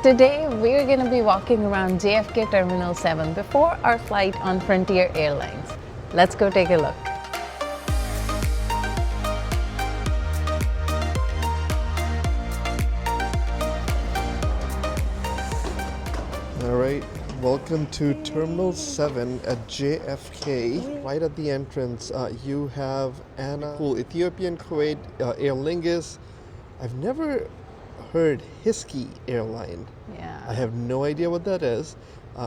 Today we're going to be walking around JFK Terminal 7 before our flight on Frontier Airlines. Let's go take a look. All right, welcome to Terminal 7 at JFK. Right at the entrance, you have Anna, cool Ethiopian, Kuwait, Aer Lingus. I've never heard Hiski airline. Yeah. I have no idea what that is.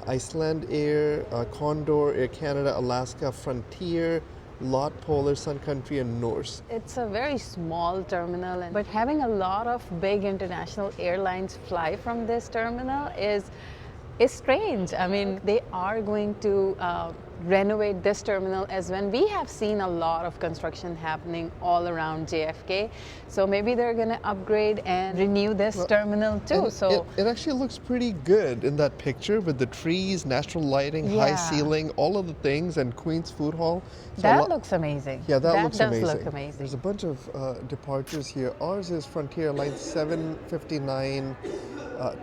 Iceland Air, Condor, Air Canada, Alaska, Frontier, Lot, Polar, Sun Country, and Norse. It's a very small terminal, but having a lot of big international airlines fly from this terminal is strange. I mean, they are going to renovate this terminal as when we have seen a lot of construction happening all around JFK. So maybe they're going to upgrade and renew this terminal too. So it actually looks pretty good in that picture with the trees, natural lighting, high ceiling, all of the things, and Queen's Food Hall. So that looks amazing. Yeah, that looks amazing. Look amazing. There's a bunch of departures here. Ours is Frontier Airlines 759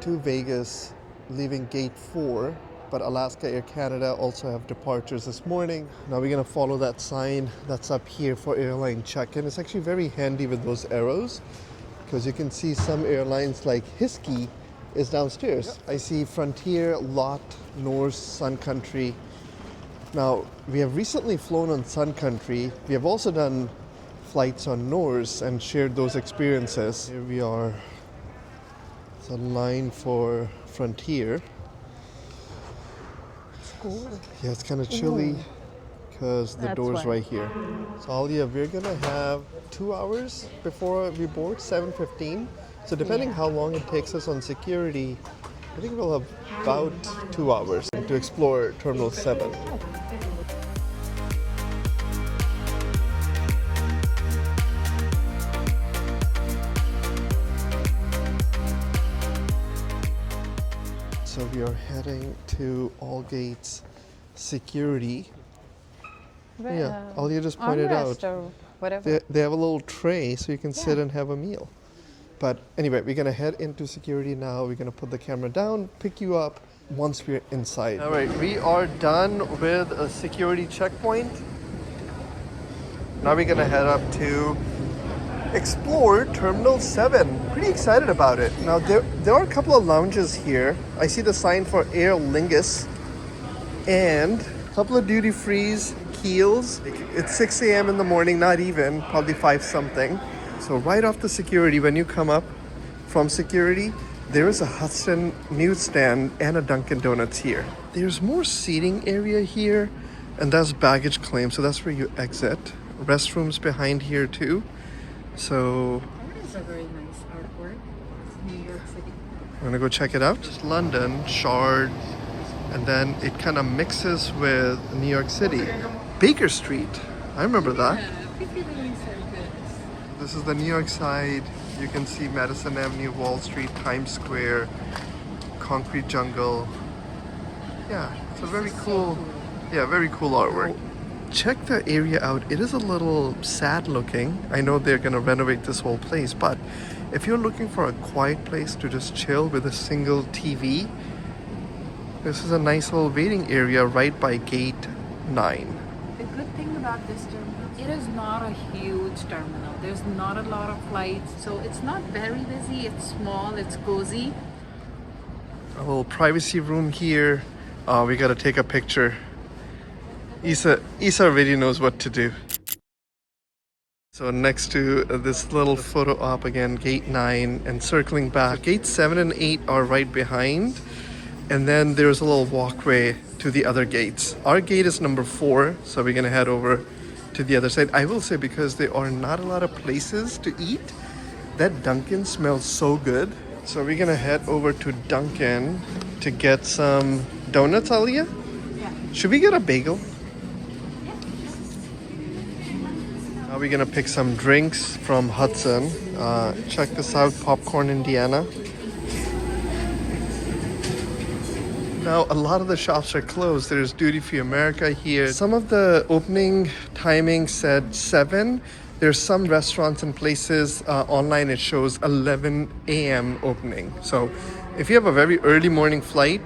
to Vegas, leaving gate 4, but Alaska Air Canada also have departures this morning. Now we're going to follow that sign that's up here for airline check-in. It's actually very handy with those arrows because you can see some airlines like Hiski is downstairs. Yep. I see Frontier, Lot, Norse, Sun Country. Now we have recently flown on Sun Country. We have also done flights on Norse and shared those experiences. Here we are. It's a line for Frontier. It's cool. Yeah, it's kind of chilly because the door's right here. So Alia, we're gonna have 2 hours before we board, 7:15. So depending how long it takes us on security, I think we'll have about 2 hours to explore Terminal 7. So we are heading to all gates security. Yeah, Alia just pointed out or whatever. they have a little tray so you can sit and have a meal. But anyway, we're gonna head into security now. We're gonna put the camera down, pick you up once we're inside. All right, we are done with a security checkpoint. Now we're gonna head up to explore Terminal 7. Pretty excited about it. Now there are a couple of lounges here. I see the sign for Aer Lingus and a couple of duty frees, Keels. It's 6 a.m. in the morning, not even, probably 5 something. So right off the security, when you come up from security, there is a Hudson newsstand and a Dunkin' Donuts here. There's more seating area here, and that's baggage claim, so that's where you exit. Restrooms behind here too. So That is a very nice artwork. It's New York City. I'm gonna go check it out. It's London, Shard, and then it kind of mixes with New York City. Baker Street, I remember that. This is the New York side. You can see Madison Avenue, Wall Street, Times Square, concrete jungle. Yeah, it's a very cool, very cool artwork. Check the area out. It is a little sad looking. I know they're gonna renovate this whole place, but if you're looking for a quiet place to just chill with a single TV, this is a nice little waiting area right by gate 9. The good thing about this terminal, it is not a huge terminal. There's not a lot of flights, so it's not very busy. It's small, it's cozy. A little privacy room here. We gotta take a picture. Isa already knows what to do. So next to this little photo op again, gate 9, and circling back. So gates 7 and 8 are right behind, and then there's a little walkway to the other gates. Our gate is number 4, so we're gonna head over to the other side. I will say, because there are not a lot of places to eat, that Dunkin' smells so good. So we're gonna head over to Dunkin' to get some donuts, Alia? Yeah. Should we get a bagel? Now we're gonna pick some drinks from Hudson. Check this out, Popcorn Indiana. Now a lot of the shops are closed. There's Duty Free America here. Some of the opening timing said 7. There's some restaurants and places online it shows 11 a.m. opening. So If you have a very early morning flight,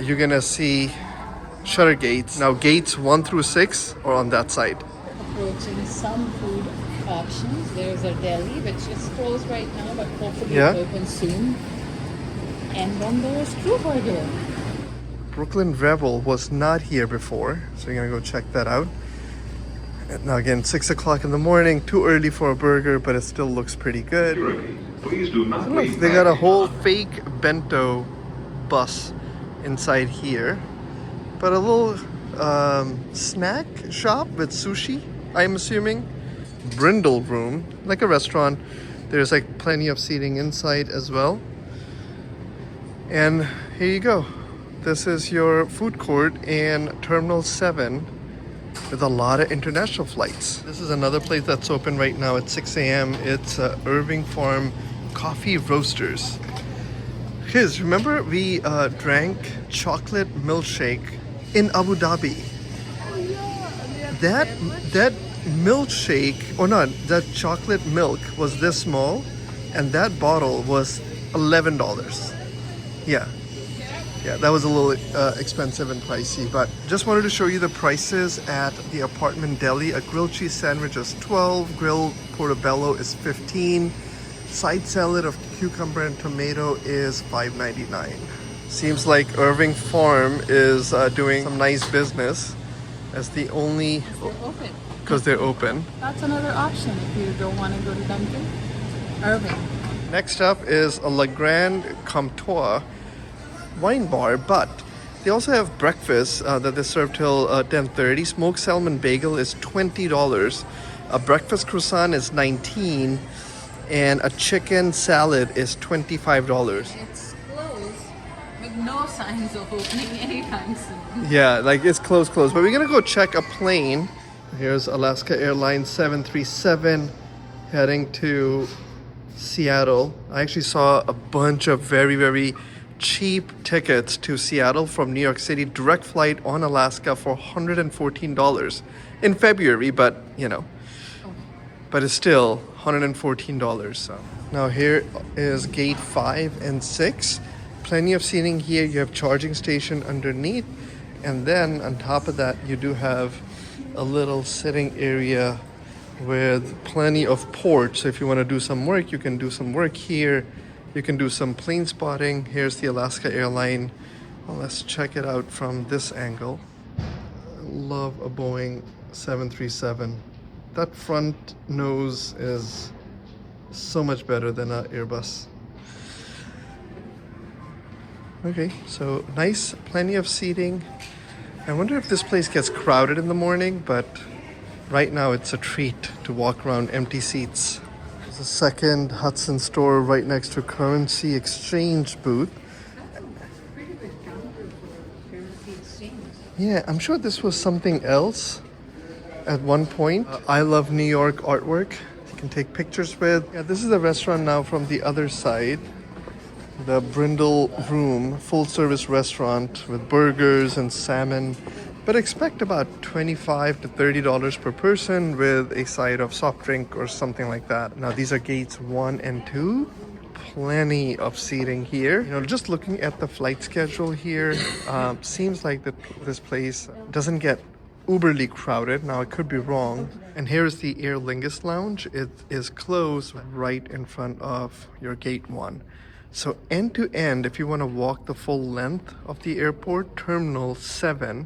you're gonna see shutter gates. Now gates 1 through 6 are on that side. Approaching some food options. There's a deli which is closed right now, but hopefully Yeah. it'll open soon. And then there's True Burger. Brooklyn Rebel was not here before, so you're gonna go check that out. And now again, 6 o'clock in the morning, too early for a burger, but it still looks pretty good. Please do not Look, leave they got a baggage whole fake bento bus inside here, but a little snack shop with sushi, I'm assuming. Brindle room, like a restaurant. There's like plenty of seating inside as well. And here you go. This is your food court in Terminal 7 with a lot of international flights. This is another place that's open right now at 6 a.m. It's Irving Farm Coffee Roasters. Kids, remember we drank chocolate milkshake in Abu Dhabi? That milkshake, or not, that chocolate milk was this small, and that bottle was $11. Yeah, that was a little expensive and pricey, but just wanted to show you the prices at the apartment deli. A grilled cheese sandwich is $12, grilled portobello is $15, side salad of cucumber and tomato is $5.99. Seems like Irving Farm is doing some nice business as the only, Open. because they're open. That's another option if you don't want to go to Dunkin'. Irving. Next up is a Le Grand Comptoir wine bar, but they also have breakfast that they serve till 10:30. Smoked salmon bagel is $20. A breakfast croissant is $19, and a chicken salad is $25. It's closed with no signs of opening anytime soon. Yeah, like it's closed, but we're gonna go check a plane. Here's Alaska Airlines 737 heading to Seattle. I actually saw a bunch of very, very cheap tickets to Seattle from New York City, direct flight on Alaska for $114 in February, but you know, but it's still $114. So now here is gate 5 and 6. Plenty of seating here. You have charging station underneath, and then on top of that you do have a little sitting area with plenty of porch. So if you want to do some work, you can do some work here. You can do some plane spotting. Here's the Alaska airline. Well, let's check it out from this angle. I love a Boeing 737. That front nose is so much better than an Airbus. Okay, so nice, plenty of seating. I wonder if this place gets crowded in the morning, but right now it's a treat to walk around empty seats. There's a second Hudson store right next to Currency Exchange booth. Pretty good counter for currency exchange. Yeah, I'm sure this was something else at one point. I love New York artwork. You can take pictures with. Yeah, this is a restaurant now from the other side. The Brindle Room, full service restaurant with burgers and salmon. But expect about $25 to $30 per person with a side of soft drink or something like that. Now these are gates 1 and 2. Plenty of seating here. You know, just looking at the flight schedule here, seems like that this place doesn't get uberly crowded. Now I could be wrong. And here's the Aer Lingus Lounge. It is closed right in front of your gate 1. So end to end, if you want to walk the full length of the airport, Terminal 7,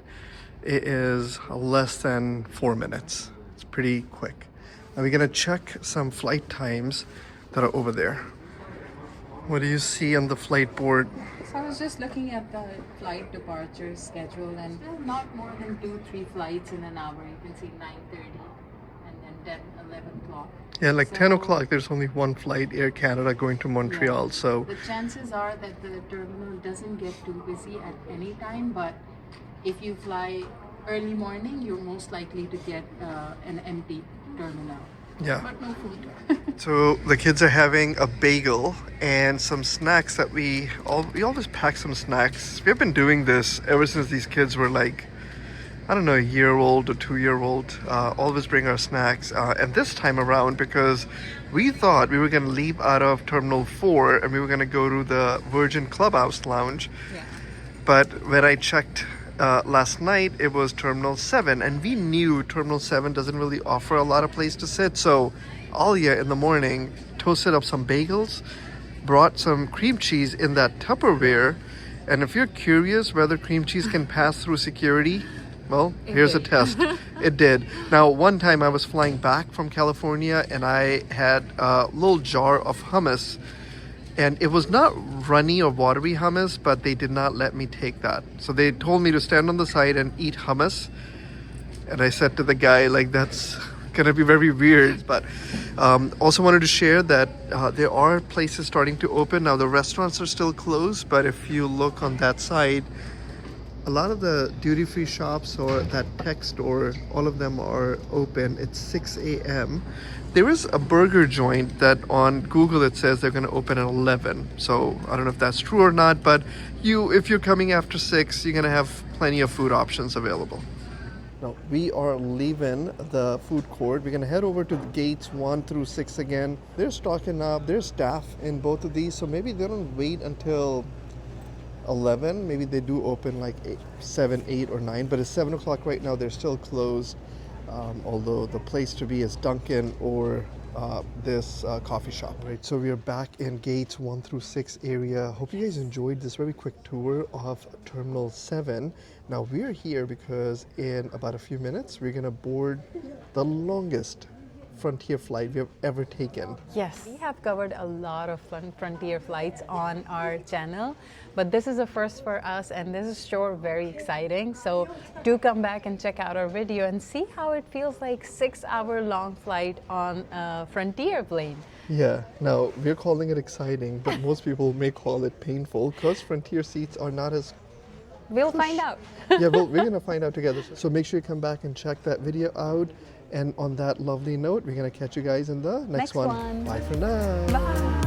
it is less than 4 minutes. It's pretty quick. Now we're gonna check some flight times that are over there. What do you see on the flight board? So I was just looking at the flight departure schedule, and not more than 2-3 flights in an hour. You can see 9:30 and then 10, 11 o'clock. Yeah, like So- 10 o'clock, there's only one flight, Air Canada, going to Montreal. Yeah. So The chances are that the terminal doesn't get too busy at any time, but if you fly early morning, you're most likely to get an empty terminal. yeah. But no food. So the kids are having a bagel and some snacks that we always pack some snacks. We've been doing this ever since these kids were like I don't know, a year-old or 2-year-old. Always bring our snacks. And this time around, because we thought we were going to leave out of Terminal 4 and we were going to go to the Virgin Clubhouse Lounge. Yeah. But when I checked last night, it was Terminal 7. And we knew Terminal 7 doesn't really offer a lot of place to sit. So Alia in the morning toasted up some bagels, brought some cream cheese in that Tupperware. And if you're curious whether cream cheese can pass through security, well, here's a test. It did. Now, one time I was flying back from California and I had a little jar of hummus. And it was not runny or watery hummus, but they did not let me take that. So they told me to stand on the side and eat hummus. And I said to the guy, like, that's gonna be very weird. But also wanted to share that there are places starting to open. Now, the restaurants are still closed, but if you look on that side, a lot of the duty-free shops or that tech store, all of them are open. It's 6 a.m. There is a burger joint that on Google it says they're going to open at 11. So I don't know if that's true or not, but if you're coming after 6, you're going to have plenty of food options available. Now, we are leaving the food court. We're going to head over to the gates 1 through 6 again. They're stocking up. There's staff in both of these, so maybe they don't wait until 11. Maybe they do open like 7, 8, or 9, but it's 7 o'clock right now. They're still closed, although the place to be is Dunkin' or this coffee shop. Right, so we are back in gates 1 through 6 area. Hope you guys enjoyed this very quick tour of Terminal 7. Now we're here because in about a few minutes we're gonna board the longest Frontier flight we have ever taken. Yes, we have covered a lot of Frontier flights on our channel, but this is a first for us and this is sure very exciting. So do come back and check out our video and see how it feels like 6-hour long flight on a Frontier plane. Yeah, now we're calling it exciting, but most people may call it painful because Frontier seats are not as We'll find out. Yeah, we're gonna find out together. So make sure you come back and check that video out. And on that lovely note, we're gonna catch you guys in the next one. Bye for now. Bye.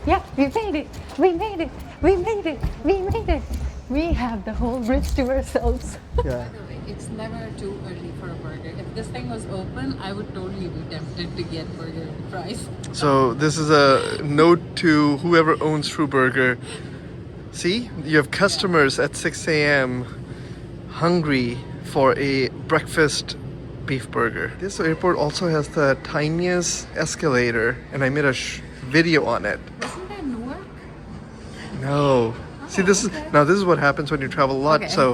Yeah, we made it. We made it. We made it. We made it. We have the whole bridge to ourselves. Yeah. It's never too early for a burger. If this thing was open, I would totally be tempted to get burger and fries. So this is a note to whoever owns True Burger. See, you have customers at 6 a.m. hungry for a breakfast beef burger. This airport also has the tiniest escalator, and I made a video on it. Isn't that Newark? No. See, this is what happens when you travel a lot. Okay. So